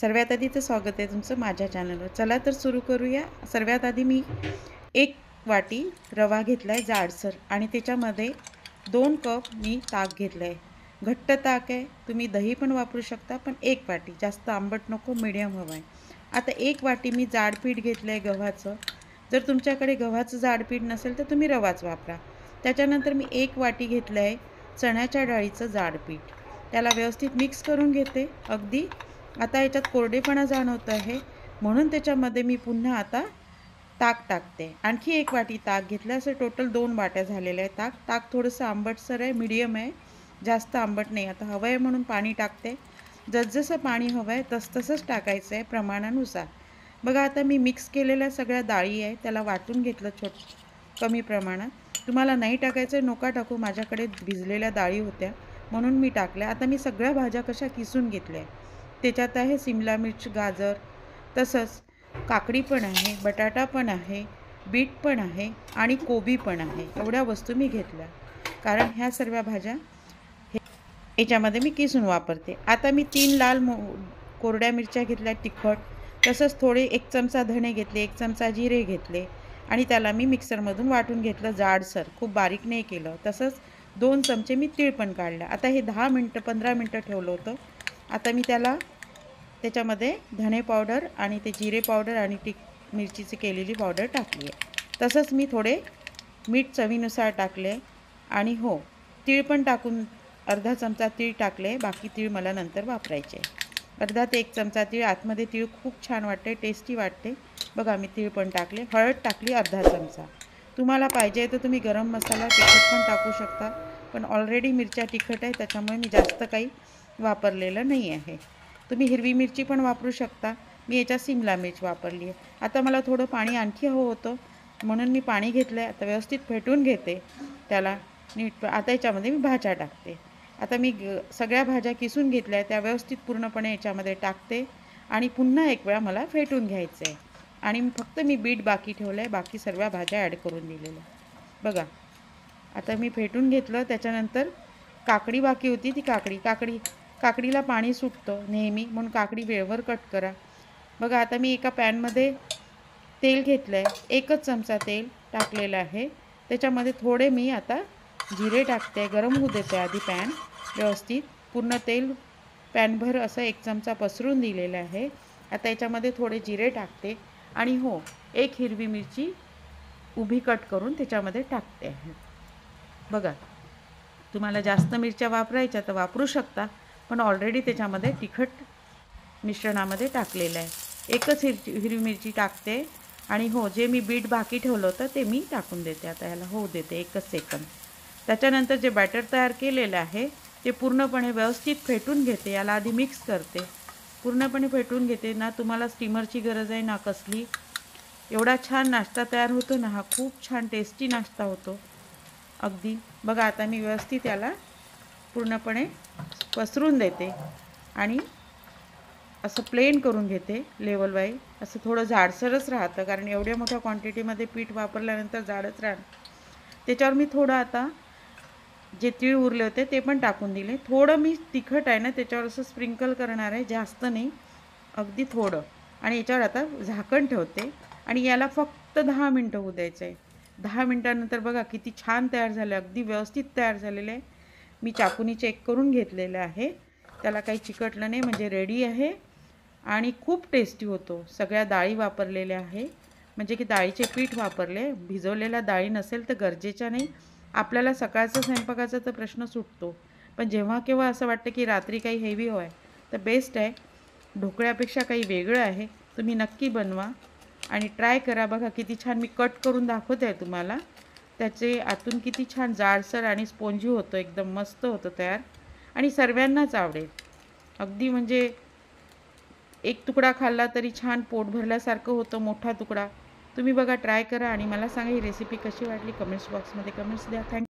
सर्वात आधी तर स्वागत आहे तुमचं माझ्या चॅनलवर। चला तर सुरू करूया। सर्वात आधी मी 1 वाटी रवा घेतला आहे जाडसर आणि त्याच्यामध्ये 2 कप मी ताक घेतलं आहे। घट्ट ताक आहे, तुम्ही दही पण वापरू शकता, पण 1 वाटी, जास्त आंबट नको, मीडियम हवं आहे। आता 1 वाटी मी जाड पीठ घेतलं आहे गव्हाचं। जर तुमच्याकडे गव्हाचं जाड पीठ नसेल तर तुम्ही रवाच वापरा। त्याच्यानंतर मी 1 वाटी घेतलं आहे चण्याच्या डाळीचं जाड पीठ। त्याला व्यवस्थित मिक्स करून घेते अगदी। आता याच्यात कोरडेपणा जाणवत आहे म्हणून त्याच्यामध्ये मी पुन्हा आता ताक टाकते। आणखी 1 वाटी ताक घेतलं, असं टोटल 2 वाट्या झालेलं आहे ताक। ताक थोडंसं आंबटसर आहे, मीडियम आहे, जास्त आंबट नाही। आता हवं आहे म्हणून पाणी टाकते। जसं पाणी हवं आहे तसंच टाकायचं आहे प्रमाणानुसार। बघा आता मी मिक्स केलेल्या सगळ्या डाळी आहे त्याला वाटून घेतलं कमी प्रमाणात। तुम्हाला नाही टाकायचं नका टाकू, माझ्याकडे भिजलेल्या डाळी होत्या म्हणून मी टाकल्या। आता मी सगळ्या भाज्या कशा किसून घेतल्या, त्याच्यात आहे सिमला मिर्च, गाजर, तसंच काकडी पण आहे, बटाटा पण आहे, बीट पण आहे आणि कोबी पण आहे। एवढ्या वस्तू मी घेतल्या कारण ह्या सर्व भाज्या याच्यामध्ये मी किसून वापरते। आता मी 3 लाल कोरड्या मिरच्या घेतल्या तिखट, तसंच थोडे 1 चमचा धणे घेतले, 1 चमचा जिरे घेतले आणि त्याला मी मिक्सरमधून वाटून घेतलं जाडसर, खूप बारीक नाही केलं। तसंच 2 चमचे मी तीळ पण काढले। आता हे 10 मिनटं 15 मिनटं ठेवलं होतं। आता मी त्याच्यामध्ये धणे पावडर आणि ते जिरे पावडर आणि मिरचीची केलेली पावडर टाकली आहे। तसंच मी थोडे मीठ चवीनुसार टाकले आणि हो, तीळ पण टाकून अर्धा चमचा तीळ टाकले, बाकी तीळ मला नंतर वापरायचे। अर्धा ते 1 चमचा तीळ, आतमध्ये तीळ खूप छान वाटते, टेस्टी वाटते। बघा मी तीळ पण टाकले, हळद टाकली अर्धा चमचा। तुम्हाला पाहिजे तर तुम्ही गरम मसाला तिखट पण टाकू शकता, पण ऑलरेडी मिरच्या तिखट आहे त्याच्यामुळे मी जास्त काही वापरलेलं नाही आहे। तुम्ही हिरवी मिरची पण वापरू शकता, मी याच्यात सिमला मिर्च वापरली आहे। आता मला थोडं पाणी आणखी हवं होतं म्हणून मी पाणी घेतलं आहे। आता व्यवस्थित फेटून घेते त्याला नीट। आता याच्यामध्ये मी भाज्या टाकते। आता मी सगळ्या भाज्या किसून घेतल्या त्या व्यवस्थित पूर्णपणे याच्यामध्ये टाकते आणि पुन्हा एक वेळा मला फेटून घ्यायचं आहे। आणि फक्त मी बीट बाकी ठेवलं आहे, बाकी सर्व भाज्या ॲड करून दिलेल्या। बघा आता मी फेटून घेतलं। त्याच्यानंतर काकडी बाकी होती, ती काकडीला पाणी सुटतं नेहमी, म्हणून काकडी वेळेवर कट करा। बघा आता मी एका पॅनमध्ये तेल घेतलं आहे, 1च चमचा तेल टाकलेलं आहे। त्याच्यामध्ये थोडे मी आता जिरे टाकते, गरम होऊ देते आधी पॅन व्यवस्थित। पूर्ण तेल पॅनभर असं 1 चमचा पसरून दिलेलं आहे। आता याच्यामध्ये थोडे जिरे टाकते आणि हो, 1 हिरवी मिरची उभी कट करून त्याच्यामध्ये टाकते आहे। बघा तुम्हाला जास्त मिरच्या वापरायच्या तर वापरू शकता, पण ऑलरेडी त्याच्यामध्ये तिखट मिश्रणामध्ये टाकलेलं आहे। 1च हिरवी मिरची टाकते आणि हो, जे मी बीट बाकी ठेवलं होतं ते मी टाकून देते। आता याला होऊ देते 1च सेकंद। त्याच्यानंतर जे बॅटर तयार केलेलं आहे ते पूर्णपणे व्यवस्थित फेटून घेते। याला आधी मिक्स करते, पूर्णपणे फेटून घेते ना। तुम्हाला स्टीमरची गरज आहे ना कसली। एवढा छान नाश्ता तयार होतो ना, हा खूप छान टेस्टी नाश्ता होतो अगदी। बघा आता मी व्यवस्थित याला पूर्णपणे पसरून देते आणि असं प्लेन करून घेते लेवल वाईज। असं थोडं जाडसरच राहतं कारण एवढ्या मोठ्या क्वांटिटीमध्ये पीठ वापरल्यानंतर जाडच राहतं। त्याच्यावर मी थोडं आता जे तीळ उरले होते ते पण टाकून दिले। थोडं मी तिखट आहे ना त्याच्यावर असं स्प्रिंकल करणार आहे, जास्त नाही, अगदी थोडं। आणि याच्यावर आता झाकण ठेवते आणि याला फक्त 10 मिनटं होऊ द्यायचं आहे। 10 मिनटानंतर बघा किती छान तयार झालं, अगदी व्यवस्थित तयार झालेलं आहे। मी चाकूनी चेक करून घेतलेलं आहे, त्याला काही चिकटलं नाही, म्हणजे रेडी आहे आणि खूप टेस्टी होतो। सगळ्या डाळी वापरलेल्या आहे, म्हणजे की डाळीचे पीठ वापरले, भिजवलेल्या डाळी नसेल तर गरजेच्या नाही। आपल्याला सकाळचा स्वयंपाकाचा तर प्रश्न सुटतो, पण जेव्हा केव्हा असं वाटतं की रात्री काही हेवी होय तर बेस्ट आहे। ढोकळ्यापेक्षा काही वेगळं आहे, तुम्ही नक्की बनवा आणि ट्राय करा। बघा किती छान मी कट करून दाखवते आहे तुम्हाला, त्याचे आतून किती छान जाडसर आणि स्पॉन्जी होतं, एकदम मस्त होतं तयार आणि सर्वांनाच आवडेल अगदी। म्हणजे 1 तुकडा खाल्ला तरी छान पोट भरल्यासारखं होतं, मोठा तुकडा। तुम्ही बघा ट्राय करा आणि मला सांगा ही रेसिपी कशी वाटली, कमेंट्स बॉक्समध्ये कमेंट्स द्या। थँक्यू।